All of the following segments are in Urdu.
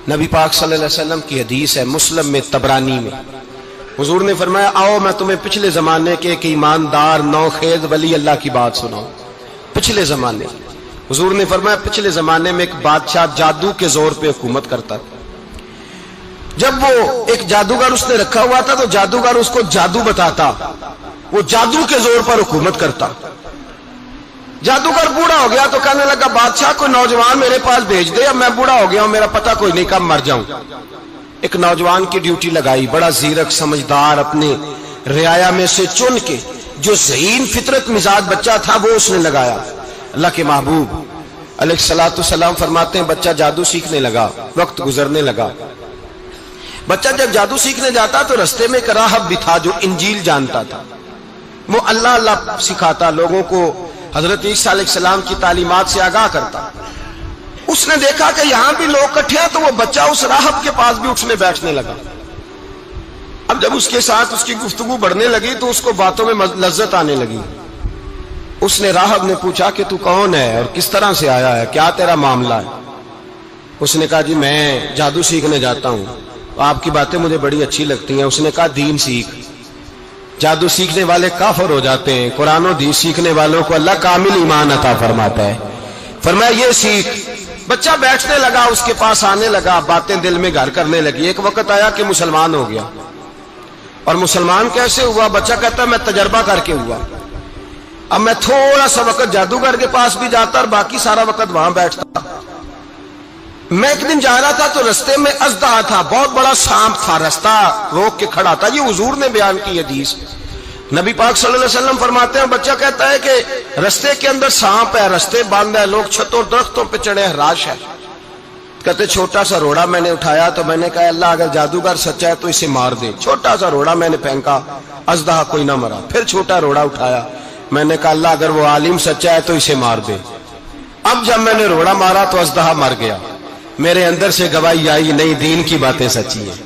نبی پاک صلی اللہ علیہ وسلم کی حدیث ہے مسلم میں طبرانی میں، حضور نے فرمایا آؤ میں تمہیں پچھلے زمانے کے ایک ایماندار نوخیز ولی اللہ کی بات سناؤں۔ پچھلے زمانے حضور نے فرمایا پچھلے زمانے میں ایک بادشاہ جادو کے زور پہ حکومت کرتا تھا۔ جب وہ ایک جادوگر اس نے رکھا ہوا تھا تو جادوگر اس کو جادو بتاتا، وہ جادو کے زور پر حکومت کرتا۔ جادوگر بوڑھا ہو گیا تو کہنے لگا بادشاہ کو نوجوان میرے پاس بھیج دے، اب میں بوڑھا ہو گیا ہوں، میرا پتہ کوئی نہیں کب مر جاؤں۔ ایک نوجوان کی ڈیوٹی لگائی، بڑا زیرک سمجھدار، اپنے رعایا میں سے چن کے جو ذہین فطرت مزاج بچہ تھا وہ اس نے لگایا۔ اللہ کے محبوب علیہ الصلوۃ والسلام فرماتے ہیں بچہ جادو سیکھنے لگا، وقت گزرنے لگا۔ بچہ جب جادو سیکھنے جاتا تو رستے میں ایک راہب بھی تھا جو انجیل جانتا تھا، وہ اللہ اللہ سکھاتا، لوگوں کو حضرت عیسیٰ علیہ السلام کی تعلیمات سے آگاہ کرتا۔ اس نے دیکھا کہ یہاں بھی لوگ اکٹھے ہیں تو وہ بچہ اس راہب کے پاس بھی اٹھنے بیٹھنے لگا۔ اب جب اس کے ساتھ اس کی گفتگو بڑھنے لگی تو اس کو باتوں میں لذت آنے لگی۔ اس نے راہب نے پوچھا کہ تو کون ہے اور کس طرح سے آیا ہے، کیا تیرا معاملہ ہے؟ اس نے کہا جی میں جادو سیکھنے جاتا ہوں، آپ کی باتیں مجھے بڑی اچھی لگتی ہیں۔ اس نے کہا دین سیکھ، جادو سیکھنے والے کافر ہو جاتے ہیں، قرآن و حدیث سیکھنے والوں کو اللہ کامل ایمان عطا فرماتا ہے۔ فرمایا یہ سیکھ۔ بچہ بیٹھنے لگا، اس کے پاس آنے لگا، باتیں دل میں گھر کرنے لگی۔ ایک وقت آیا کہ مسلمان ہو گیا، اور مسلمان کیسے ہوا؟ بچہ کہتا ہے میں تجربہ کر کے ہوا۔ اب میں تھوڑا سا وقت جادوگر کے پاس بھی جاتا اور باقی سارا وقت وہاں بیٹھتا۔ میں ایک دن جا رہا تھا تو رستے میں اژدہا تھا، بہت بڑا سانپ تھا، رستہ روک کے کھڑا تھا۔ یہ حضور نے بیان کی حدیث۔ نبی پاک صلی اللہ علیہ وسلم فرماتے ہیں بچہ کہتا ہے کہ رستے کے اندر سانپ ہے، رستے بند ہے، لوگ چھتوں درختوں پہ چڑھے، ہراش ہے۔ کہتے چھوٹا سا روڑا میں نے اٹھایا تو میں نے کہا اللہ اگر جادوگر سچا ہے تو اسے مار دے۔ چھوٹا سا روڑا میں نے پھینکا، اژدہا کوئی نہ مرا۔ پھر چھوٹا روڑا اٹھایا، میں نے کہا اللہ اگر وہ عالم سچا ہے تو اسے مار دے۔ اب جب میں نے روڑا مارا تو اژدہا مر گیا۔ میرے اندر سے گواہی آئی نہیں دین کی باتیں سچی ہیں،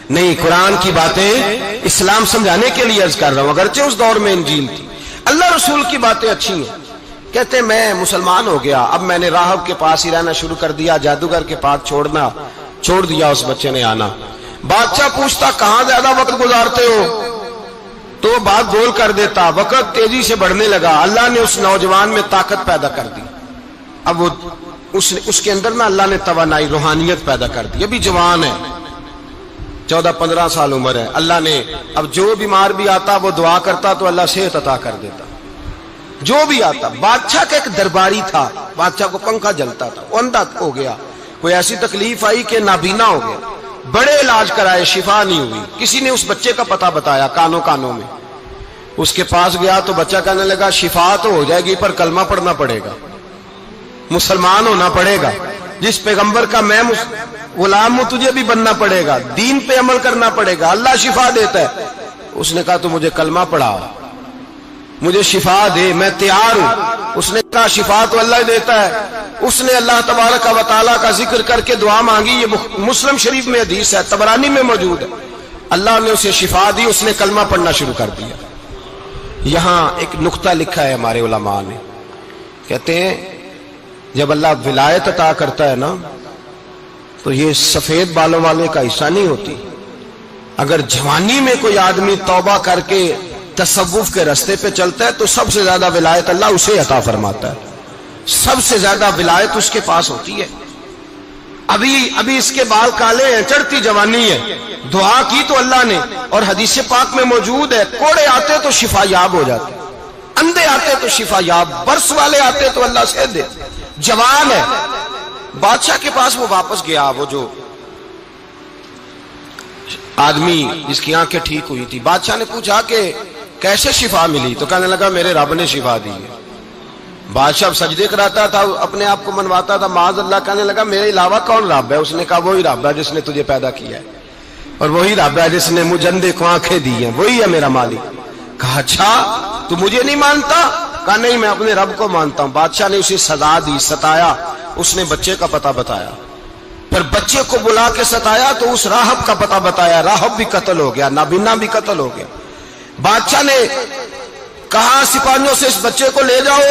نہیں قرآن کی باتیں اسلام سمجھانے کے لیے عرض کر رہا ہوں، اگرچہ اس دور میں انجیل تھی، اللہ رسول کی باتیں اچھی ہیں۔ کہتے میں مسلمان ہو گیا، اب میں نے راہب کے پاس ہی رہنا شروع کر دیا، جادوگر کے پاس چھوڑ دیا۔ اس بچے نے آنا، بادشاہ پوچھتا کہاں زیادہ وقت گزارتے ہو تو وہ بات گول کر دیتا۔ وقت تیزی سے بڑھنے لگا، اللہ نے اس نوجوان میں طاقت پیدا کر دی۔ اب وہ اس کے اندر نا اللہ نے توانائی روحانیت پیدا کر دی، ابھی جوان ہے، 14-15 سال عمر ہے۔ اللہ نے اب جو بیمار بھی آتا وہ دعا کرتا تو اللہ صحت عطا کر دیتا، جو بھی آتا۔ بادشاہ کا ایک درباری تھا، بادشاہ کو پنکھا جلتا تھا، وہ اندھا ہو گیا، کوئی ایسی تکلیف آئی کہ نابینا ہو گیا، بڑے علاج کرائے شفا نہیں ہوئی۔ کسی نے اس بچے کا پتہ بتایا کانوں میں، اس کے پاس گیا تو بچہ کہنے لگا شفا تو ہو جائے گی پر کلمہ پڑھنا پڑے گا، مسلمان ہونا پڑے گا، جس پیغمبر کا میں غلام ہوں تجھے بھی بننا پڑے گا، دین پہ عمل کرنا پڑے گا، اللہ شفا دیتا ہے۔ اس نے کہا تو مجھے کلمہ پڑھا، مجھے شفا دے، میں تیار ہوں۔ اس نے کہا شفا تو اللہ دیتا ہے۔ اس نے اللہ تبارک و تعالیٰ کا ذکر کر کے دعا مانگی، یہ مسلم شریف میں حدیث ہے، طبرانی میں موجود ہے۔ اللہ نے اسے شفا دی، اس نے کلمہ پڑھنا شروع کر دیا۔ یہاں ایک نقطہ لکھا ہے ہمارے علماء نے، کہتے ہیں جب اللہ ولایت عطا کرتا ہے نا تو یہ سفید بالوں والے کا حصہ نہیں ہوتی۔ اگر جوانی میں کوئی آدمی توبہ کر کے تصوف کے رستے پہ چلتا ہے تو سب سے زیادہ ولایت اللہ اسے عطا فرماتا ہے، سب سے زیادہ ولایت اس کے پاس ہوتی ہے۔ ابھی اس کے بال کالے ہیں، چڑھتی جوانی ہے، دعا کی تو اللہ نے، اور حدیث پاک میں موجود ہے کوڑے آتے تو شفا یاب ہو جاتے، اندھے آتے تو شفا یاب، برس والے آتے تو اللہ سے دے، جوان ہے۔ بادشاہ کے پاس وہ واپس گیا، وہ جو آدمی جس کی آنکھیں ٹھیک ہوئی تھی۔ بادشاہ نے پوچھا کہ کیسے شفا ملی؟ تو کہنے لگا میرے رب نے شفا دی ہے۔ بادشاہ سجدے کراتا تھا، اپنے آپ کو منواتا تھا، معاذ اللہ، کہنے لگا میرے علاوہ کون رب ہے؟ اس نے کہا وہی رب ہے جس نے تجھے پیدا کیا ہے، اور وہی رب ہے جس نے مجھے اندھے کو آنکھیں دی ہیں، وہی ہے میرا مالک۔ کہا اچھا تو مجھے نہیں مانتا؟ کہا نہیں میں اپنے رب کو مانتا ہوں۔ بادشاہ نے اسے سزا دی، ستایا، اس نے بچے کا پتہ بتایا، پھر بچے کو بلا کے ستایا تو اس راہب کا پتہ بتایا، راہب بھی قتل ہو گیا، نابینا بھی قتل ہو گیا۔ بادشاہ نے کہا سپاہیوں سے اس بچے کو لے جاؤ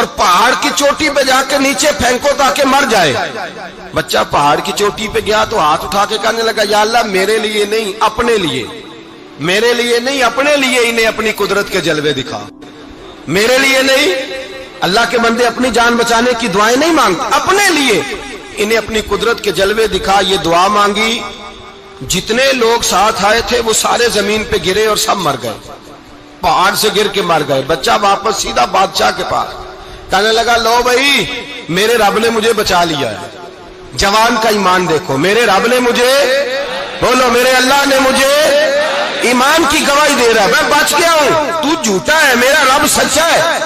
اور پہاڑ کی چوٹی پہ جا کے نیچے پھینکو تاکہ مر جائے. بچہ پہاڑ کی چوٹی پہ گیا تو ہاتھ اٹھا کے کہنے لگا یا اللہ میرے لیے نہیں اپنے لیے، میرے لیے نہیں اپنے لیے انہیں اپنی قدرت کے جلوے دکھا. میرے لیے نہیں، اللہ کے بندے اپنی جان بچانے کی دعائیں نہیں مانگتے، اپنے لیے انہیں اپنی قدرت کے جلوے دکھا. یہ دعا مانگی، جتنے لوگ ساتھ آئے تھے وہ سارے زمین پہ گرے اور سب مر گئے، پہاڑ سے گر کے مر گئے. بچہ واپس سیدھا بادشاہ کے پاس کہنے لگا لو بھائی میرے رب نے مجھے بچا لیا ہے. جوان کا ایمان دیکھو، میرے رب نے مجھے، بولو میرے اللہ نے مجھے ایمان کی گواہی دے رہا ہے، میں بچ گیا ہوں، تو جھوٹا ہے، میرا رب سچا ہے.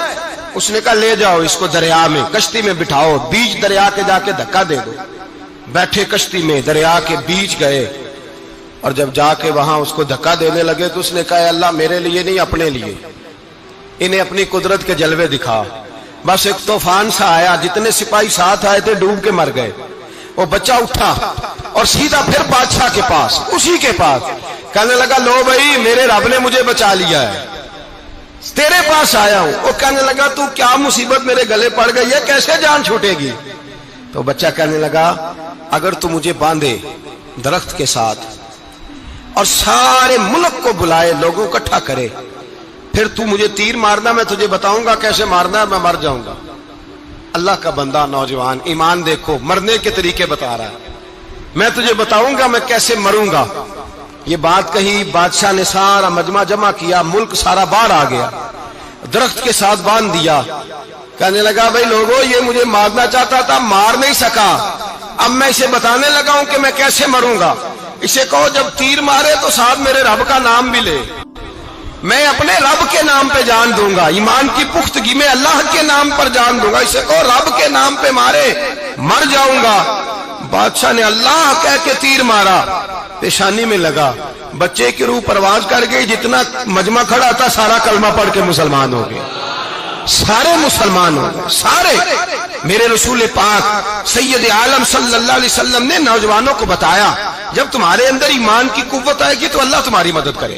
اس نے کہا لے جاؤ اس کو دریا میں، کشتی میں بٹھاؤ، بیچ دریا کے جا کے دھکا دے دو. بیٹھے کشتی میں، دریا کے بیچ گئے، اور جب جا کے وہاں اس کو دھکا دینے لگے تو اس نے کہا اللہ میرے لیے نہیں اپنے لیے انہیں اپنی قدرت کے جلوے دکھا. بس ایک طوفان سا آیا، جتنے سپاہی ساتھ آئے تھے ڈوب کے مر گئے. وہ بچہ اٹھا اور سیدھا پھر بادشاہ کے پاس، اسی کے پاس کہنے لگا لو بھائی میرے رب نے مجھے بچا لیا ہے، تیرے پاس آیا ہوں. وہ کہنے لگا تو کیا مصیبت میرے گلے پڑ گئی ہے، کیسے جان چھوٹے گی؟ تو بچہ کہنے لگا اگر تو مجھے باندھے درخت کے ساتھ اور سارے ملک کو بلائے، لوگوں کو اکٹھا کرے، پھر تو مجھے تیر مارنا، میں تجھے بتاؤں گا کیسے مارنا ہے، میں مر جاؤں گا. اللہ کا بندہ نوجوان ایمان دیکھو، مرنے کے طریقے بتا رہا ہے، میں تجھے بتاؤں گا میں کیسے مروں گا. یہ بات کہی، بادشاہ نے سارا مجمع جمع کیا، ملک سارا باہر آ گیا، درخت کے ساتھ باندھ دیا. کہنے لگا بھائی لوگوں یہ مجھے مارنا چاہتا تھا، مار نہیں سکا، اب میں اسے بتانے لگا ہوں کہ میں کیسے مروں گا. اسے کہو جب تیر مارے تو ساتھ میرے رب کا نام بھی لے، میں اپنے رب کے نام پہ جان دوں گا، ایمان کی پختگی میں اللہ کے نام پر جان دوں گا. اسے کہو رب کے نام پہ مارے، مر جاؤں گا. بادشاہ نے اللہ کہہ کے تیر مارا، پیشانی میں لگا، بچے کی روح پرواز کر گئی. جتنا مجمع کھڑا تھا سارا کلمہ پڑھ کے مسلمان ہو گئے، سارے مسلمان ہو گئے سارے. میرے رسول پاک سید عالم صلی اللہ علیہ وسلم نے نوجوانوں کو بتایا جب تمہارے اندر ایمان کی قوت آئے گی تو اللہ تمہاری مدد کرے.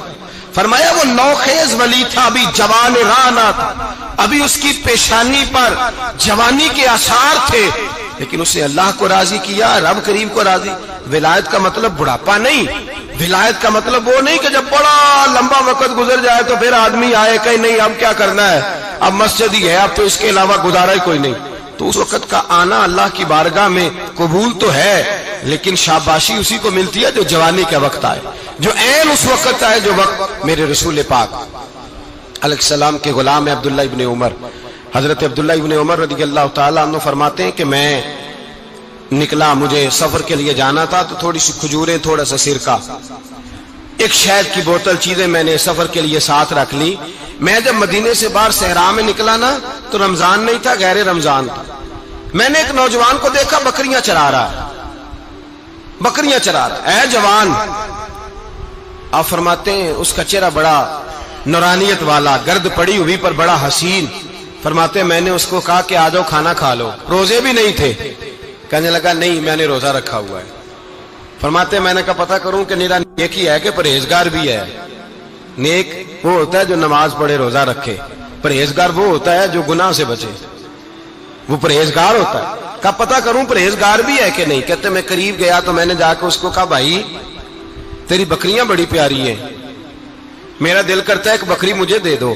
فرمایا وہ نوخیز ولی تھا، ابھی جوان رانا تھا، ابھی اس کی پیشانی پر جوانی کے آثار تھے، لیکن اس نے اللہ کو راضی کیا، رب کریم کو راضی. ولایت کا مطلب بڑھاپا نہیں، ولایت کا مطلب وہ نہیں کہ جب بڑا لمبا وقت گزر جائے تو پھر آدمی آئے کہ نہیں اب کیا کرنا ہے، اب مسجد ہی ہے، اب تو اس کے علاوہ گزارا ہی کوئی نہیں. تو اس وقت کا آنا اللہ کی بارگاہ میں قبول تو ہے، لیکن شاباشی اسی کو ملتی ہے جو جوانی کا وقت آئے، جو عین اس وقت آئے جو وقت. میرے رسول پاک علیہ السلام کے غلام عبداللہ ابن عمر، حضرت عبداللہ ابن عمر رضی اللہ تعالیٰ عنہ فرماتے ہیں کہ میں نکلا، مجھے سفر کے لیے جانا تھا، تو تھوڑی سی کھجوریں، تھوڑا سا سرکہ، ایک شہد کی بوتل، چیزیں میں نے سفر کے لیے ساتھ رکھ لی. میں جب مدینے سے باہر صحرا میں نکلا نا تو رمضان نہیں تھا، غیر رمضان تھا. میں نے ایک نوجوان کو دیکھا بکریاں چرا رہا ہے، بکریاں چرا رہا ہے. اے جوان، آپ فرماتے ہیں اس کا چہرہ بڑا نورانیت والا، گرد پڑی ہوئی پر بڑا حسین. فرماتے ہیں میں نے اس کو کہا کہ آ جاؤ کھانا کھا لو، روزے بھی نہیں تھے. کہنے لگا نہیں میں نے روزہ رکھا ہوا ہے. فرماتے ہیں میں نے کہا پتہ کروں کہ نیرا نیک ہی ہے کہ پرہیزگار بھی ہے. نیک وہ ہوتا ہے جو نماز پڑھے روزہ رکھے، پرہیزگار وہ ہوتا ہے جو گناہ سے بچے، وہ پرہیزگار ہوتا ہے. کہا پتہ کروں پرہیزگار بھی ہے کہ نہیں. کہتے میں قریب گیا تو میں نے جا کے اس کو کہا بھائی تیری بکریاں بڑی پیاری ہیں، میرا دل کرتا ہے ایک بکری مجھے دے دو.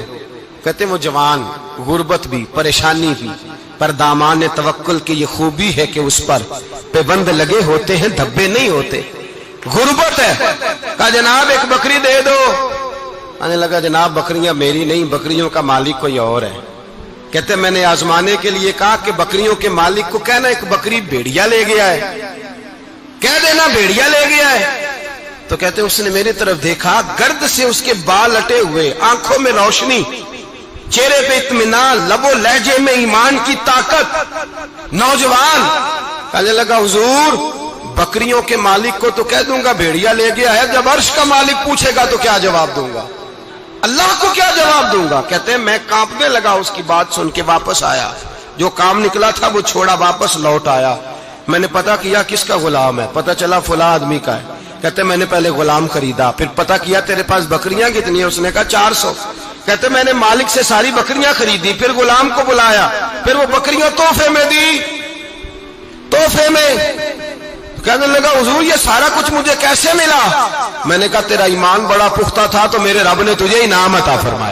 کہتے وہ جوان، غربت بھی، پریشانی بھی، پر دامان توکل کی یہ خوبی ہے کہ اس پر پیبند لگے ہوتے ہیں، دھبے نہیں ہوتے. غربت ہے. کہا جناب ایک بکری دے دو. آنے لگا جناب بکریاں میری نہیں، بکریوں کا مالک کوئی اور ہے. کہتے میں نے آزمانے کے لیے کہا کہ بکریوں کے مالک کو کہنا ایک بکری بھیڑیا لے گیا ہے، کہہ دینا بھیڑیا لے گیا ہے. تو کہتے اس نے میری طرف دیکھا، گرد سے اس کے بال اٹے ہوئے، آنکھوں میں روشنی، چہرے پہ اطمینان، لب و لہجے میں ایمان کی طاقت. نوجوان کہنے لگا حضور بکریوں کے مالک کو تو کہہ دوں گا بھیڑیا لے گیا ہے، جب عرش کا مالک پوچھے گا تو کیا جواب دوں گا، اللہ کو کیا جواب دوں گا. کہتے ہیں میں کانپنے لگا اس کی بات سن کے. واپس آیا، جو کام نکلا تھا وہ چھوڑا، واپس لوٹ آیا. میں نے پتا کیا کس کا غلام ہے، پتا چلا فلاں آدمی کا ہے. کہتے میں نے پہلے غلام خریدا، پھر پتا کیا تیرے پاس بکریاں کتنی ہیں، اس نے کہا 400. کہتے میں نے مالک سے ساری بکریاں خریدی، پھر غلام کو بلایا، پھر وہ بکریاں تحفے میں دی، تحفے میں۔ کہنے لگا حضور یہ سارا کچھ مجھے کیسے ملا؟ میں نے کہا تیرا ایمان بڑا پختہ تھا تو میرے رب نے تجھے انعام عطا فرمایا۔